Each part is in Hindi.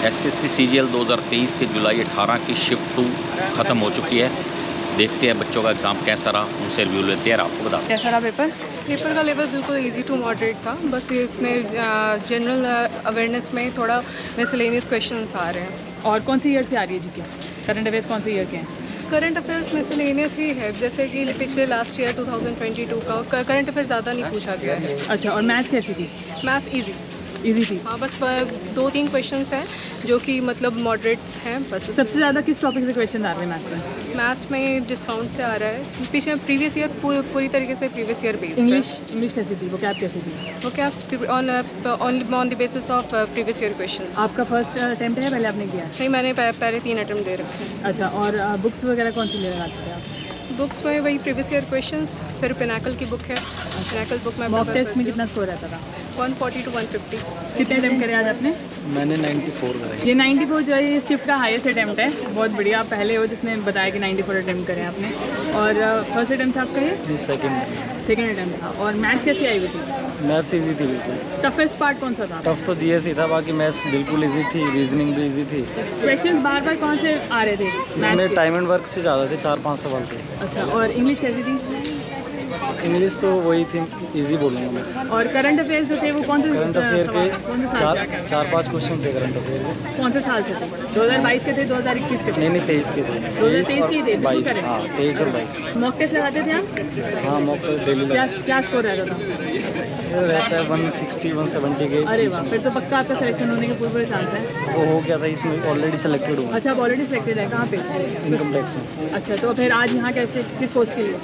एसएससी सीजीएल 2023 के जुलाई 18 की शिफ्ट 2 ख़त्म हो चुकी है। देखते हैं बच्चों का एग्ज़ाम कैसा रहा, उनसे रिव्यू लेते हैं। आपको बता कैसा रहा पेपर? पेपर का लेवल बिल्कुल इजी टू मॉडरेट था। बस ये इसमें जनरल अवेयरनेस में थोड़ा मिसलेनियस क्वेश्चंस आ रहे हैं। और कौन सी ईयर से आ रही है जीके? करंट अफेयर्स कौन सी ईयर के हैं? करंट अफेयर्स मिसलेनियस ही है, जैसे कि पिछले लास्ट ईयर 2022 का करंट अफेयर ज़्यादा नहीं पूछा गया है। अच्छा, और मैथ्स कैसी थी? मैथ्स इजी थी? हाँ, बस 2-3 क्वेश्चंस हैं जो कि मतलब मॉडरेट हैं बस। सबसे ज़्यादा किस टॉपिक से क्वेश्चन आ रहे हैं मैथ्स में? मैथ्स में डिस्काउंट से आ रहा है। पीछे प्रीवियस ईयर पूरी तरीके से प्रीवियस ईयर बेस्ड है। इंग्लिश कैसी थी? वो क्या कैसी थी? वो क्या on the basis of previous year questions. आपका फर्स्ट अटेम्प्ट है, पहले आपने किया? नहीं, मैंने पहले 3 अटेम्प्ट दे रखे हैं। अच्छा, और बुक्स वगैरह कौन सी ले लगाते थे आप? बुक्स में वही प्रीवियस ईयर क्वेश्चंस, फिर पिनाकल की बुक है। पिनाकल बुक में मॉक टेस्ट में कितना स्कोर रहता था? 140 to 150। कितने अटेम्प्ट करे आज आपने? मैंने 94 कराई। ये 94 जो है ये शिफ्ट का हाईएस्ट अटेम्प्ट है। बहुत बढ़िया, आप पहले हो जिसने बताया कि 94 अटेम्प्ट करें आपने। और फर्स्ट अटेम्प्ट था आपका ये? सेकंड अटेम्प्ट था। और मैथ्स कैसी आई हुई थी? मैथ्स इजी थी बिल्कुल। टफेस्ट पार्ट कौन सा था? टफ तो जीएस ही था, बाकी मैथ्स बिल्कुल इजी थी, रीजनिंग भी इजी थी। क्वेश्चन बार बार कौन से आ रहे थे इसमें? टाइम एंड वर्क से ज़्यादा थे, 4-5 सवाल थे। अच्छा, और इंग्लिश कैसी थी? इंग्लिश तो वही थी, इजी बोलूँगा मैं। और करंट अफेयर्स जो थे वो कौन से करंट अफेयर कौन से साल से? के 4-5 क्वेश्चन थे करंट अफेयर के। कौन से साल से थे? 2022 के थे, 2021 के थे? नहीं 23 के थे। 2023 के थे, 22। correct। हाँ, 23 और 22। मॉक टेस्ट लगाते थे आप? हाँ, मॉक टेस्ट डेली क्या स्कोर रहता था? रहता है 160-170 के। अरे वाह, फिर तो पक्का आपका सिलेक्शन होने के पूरे चांस है। वो हो गया था, इसमें ऑलरेडी सेलेक्टेड हुआ। अच्छा, आप ऑलरेडी सिलेक्टेड है। कहाँ पे? इनकम टैक्स में। अच्छा, तो फिर आज यहाँ कैसे, किस पोस्ट के लिए?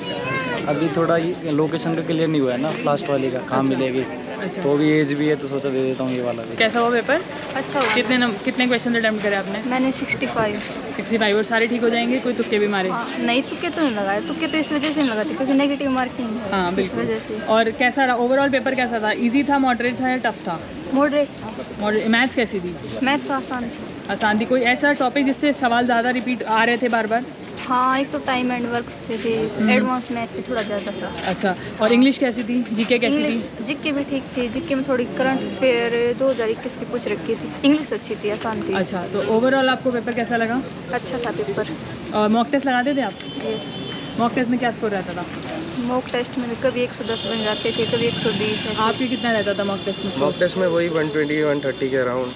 अभी थोड़ा लोकेशन का क्लियर नहीं हुआ है ना, लास्ट वाली का कहाँ मिलेगी। अच्छा, तो अभी एज भी है तो सोचा दे देता हूँ ये वाला भी। कैसा हुआ पेपर? अच्छा हुआ। कितने क्वेश्चन अटेम्प्ट करे आपने? मैंने 65। 65। और सारे ठीक हो जाएंगे? कोई तुक्के भी मारे? नहीं, तुक्के तो नहीं लगाए। तुक्के तो इस वजह से नहीं लगाते क्योंकि नेगेटिव मार्किंग है। हाँ, इस बिल्कुल। वजह से। और कैसा रहा ओवरऑल पेपर? कैसा था? इजी था, मॉडरेट था या टफ था? मॉडरेट। मैथ्स कैसी थी? मैथ्स आसान थी। आसान थी। कोई ऐसा टॉपिक जिससे सवाल ज़्यादा रिपीट आ रहे थे बार बार? हाँ, एक तो टाइम एंड वर्क से थे। एडवांस मैथ पे थोड़ा ज़्यादा था। अच्छा, और इंग्लिश कैसी थी? जीके कैसी थी? जीके में ठीक थी। जीके में थोड़ी करंट अफेयर 2021 की पूछ रखी थी। इंग्लिश अच्छी थी, आसान थी। अच्छा, तो ओवरऑल आपको पेपर कैसा लगा? अच्छा था पेपर। और मॉक टेस्ट लगाते थे आप? यस। मॉक टेस्ट में क्या स्कोर रहता था? मॉक टेस्ट में भी कभी 110 बन जाते थे, कभी 120 है। आपके कितना रहता था मॉक टेस्ट में? मॉक टेस्ट में वही 120-130 के अराउंड।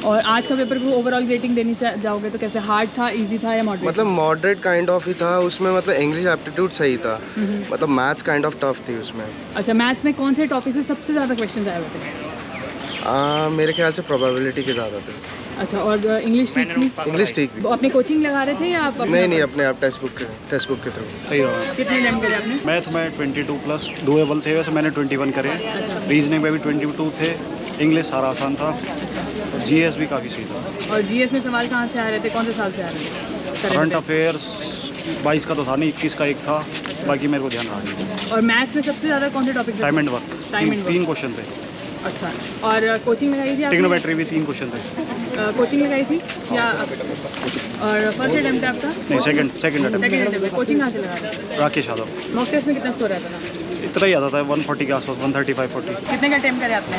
और आज का पेपर को ओवरऑल रेटिंग देनी जाओगे तो कैसे? हार्ड था, इजी था या मॉडरेट? मतलब मॉडरेट काइंड ऑफ ही था उसमें। मतलब इंग्लिश एप्टीट्यूड सही था, मतलब मैथ्स काइंड ऑफ टफ थी उसमें। अच्छा, मैथ्स में कौन से टॉपिक से सबसे ज़्यादा क्वेश्चन आए हुए थे? मेरे ख्याल से प्रोबेबिलिटी के ज़्यादा थे। अच्छा, और इंग्लिश ठीक थी? इंग्लिश ठीक थी। वो अपनी कोचिंग लगा रहे थे या आप नहीं, अपने आप टेक्स्ट बुक के थ्रू। कितने अटेम्प्ट करे आपने? मैथ्स में 22+ डुएबल थे, वैसे मैंने 21 करे। रीजनिंग में भी 22 थे। इंग्लिश सारा आसान था। जीएस भी काफ़ी सही था। और जीएस में सवाल कहाँ से आ रहे थे? कौन से साल से आ रहे थे? करंट अफेयर्स 22 का तो था नहीं, 21 का एक था, बाकी मेरे को ध्यान रहा नहीं। और मैथ्स में सबसे ज़्यादा कौन से topic? Time and work. 3 question थे। अच्छा, और कोचिंग लगाई थी आपने? ट्रिग्नोमेट्री भी 3 क्वेश्चन थे। कोचिंग लगाई थी या? और फर्स्ट अटेम्प्ट आपका? नहीं, second attempt. Second attempt. Coaching कहाँ से लगा रहे थे? राकेश यादव। मॉक टेस्ट में कितना स्कोर रहता था? इतना ही आता था 140 के आसपास, 135-40। कितने का अटेम्प्ट करे आपने?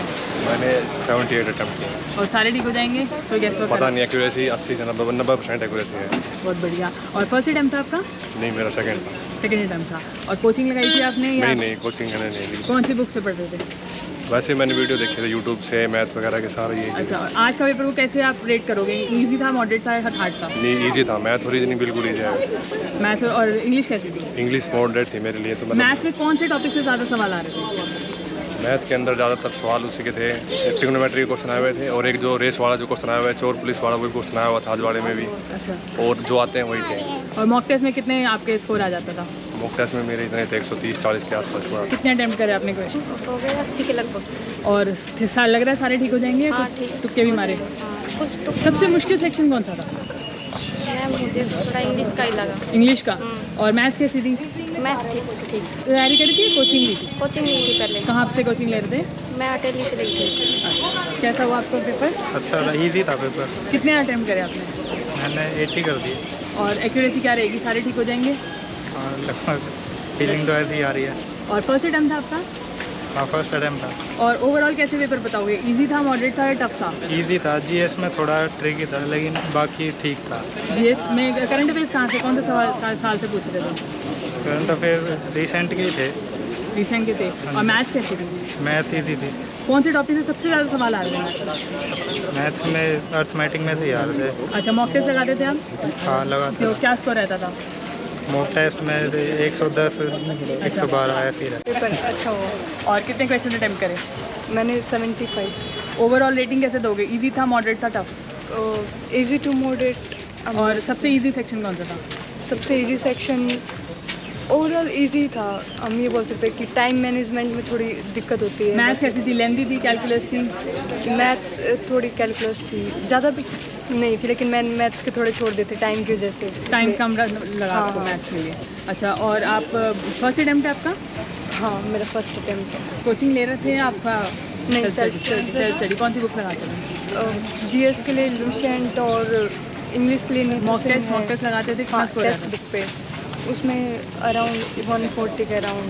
मैंने 78 अटेम्प्ट किया। और सारे ठीक हो जाएंगे? कोई गैस पता नहीं, एक्यूरेसी 80 से 90% एक्यूरेसी है। बहुत बढ़िया। और फर्स्ट अटेम्प्ट था आपका? नहीं, मेरा सेकंड था। सेकंड अटेम्प्ट था। और कोचिंग लगाई थी आपने या? नहीं, कोचिंग मैंने नहीं ली। कौन सी बुक से पढ़ रहे थे? वैसे मैंने वीडियो देखे थे यूट्यूब से, मैथ वगैरह के सारे ये। अच्छा, और आज का पेपर को कैसे आप रेट करोगे? इजी था, मॉडरेट था या हार्ड था? नहीं, ईजी था। मैथ और रीजनिंग बिल्कुल ईजी है। मैथ और इंग्लिश कैसी थी? इंग्लिश मॉडरेट थी मेरे लिए तो। मैथ में कौन से टॉपिक से ज़्यादा सवाल आ रहे थे? मैथ के अंदर ज़्यादातर सवाल उसी के थे। ट्रिग्नोमेट्री के क्वेश्चन आए हुए थे, और एक जो रेस वाला जो क्वेश्चन आया हुआ है, चोर पुलिस वाला, वही क्वेश्चन आया हुआ था आज वाले में भी। अच्छा, और जो आते हैं वही थे। और मॉक टेस्ट में कितने आपके स्कोर आ जाता था? मॉक टेस्ट में मेरे इतने थे 130-40 के आसपास हुआ। कितने अटेम्प्ट करे आपने क्वेश्चन? हो गया 80 के लगभग। और साल लग रहा है सारे ठीक हो जाएंगे? हाँ, कुछ ठीक। तुक्के भी मारे? हाँ, कुछ तो। सबसे मुश्किल सेक्शन कौन सा था? मुझे थोड़ा इंग्लिश का ही लगा। इंग्लिश का। और मैथ्स कैसी थी? मैथ ठीक। तैयारी करी थी? कोचिंग ली थी? कोचिंग ली थी पहले। कहाँ से कोचिंग ले रहे थे? मैं अटेली से ली थी। कैसा हुआ आपका पेपर? अच्छा था, ईजी था पेपर। कितने अटेम्प्ट करे आपने? मैंने 80 कर दिए। और एक्यूरेसी क्या रहेगी? सारे ठीक हो जाएंगे? लगभग फीलिंग तो ऐसी आ रही है। और फर्स्ट अटेम्प्ट था आपका? हाँ फर्स्ट अटैम्प्ट था। और ओवरऑल कैसे पेपर बताओगे, इजी था, मॉडरेट था या टफ था? इजी था, जीएस में थोड़ा ट्रिकी था लेकिन बाकी ठीक था। जीएस में करंट अफेयर्स कहाँ से, कौन से साल से पूछ रहे थे? करंट अफेयर रिसेंट के ही थे। रिसेंट के थे। और मैथ्स कैसी थी? मैथ ईजी थी। कौन से टॉपिक से सबसे ज़्यादा सवाल आ रहे हैं? मैथ्स में अर्थमेटिक में थे यार थे। अच्छा, मॉक टेस्ट लगाते थे आप? हाँ लगा तो था। क्या स्कोर रहता था? मॉक टेस्ट में 110 112 आया फिर। पेपर अच्छा हुआ। और कितने क्वेश्चन अटेम्प्ट करे? मैंने 75। ओवरऑल रेटिंग कैसे दोगे, इजी था, मॉडरेट था, टफ? Easy to moderate. और सबसे इजी सेक्शन कौन सा था? सबसे इजी सेक्शन ओवरऑल इजी था। हम ये बोल सकते हैं कि टाइम मैनेजमेंट में थोड़ी दिक्कत होती है। मैथ्स कैसी थी, लेंथी थी, कैलकुलस थी? मैथ्स थोड़ी कैलकुलस थी, ज़्यादा भी नहीं थी, लेकिन मैंने मैथ्स के थोड़े छोड़ देते टाइम की वजह से। टाइम कम लगा आपको हाँ। मैथ्स के लिए। अच्छा, और आप फर्स्ट अटेम्प्ट है आपका? हाँ मेरा फर्स्ट अटैम्प्ट है। कोचिंग ले रहे थे आप? नहीं, self study। Self study. कौन सी बुक लगाते थे? जीएस के लिए लूसेंट और इंग्लिश के लिए मॉक टेस्ट लगाते थे? हाँ कितना score टेक्स्ट रहता बुक पे उसमें अराउंड 140 के अराउंड।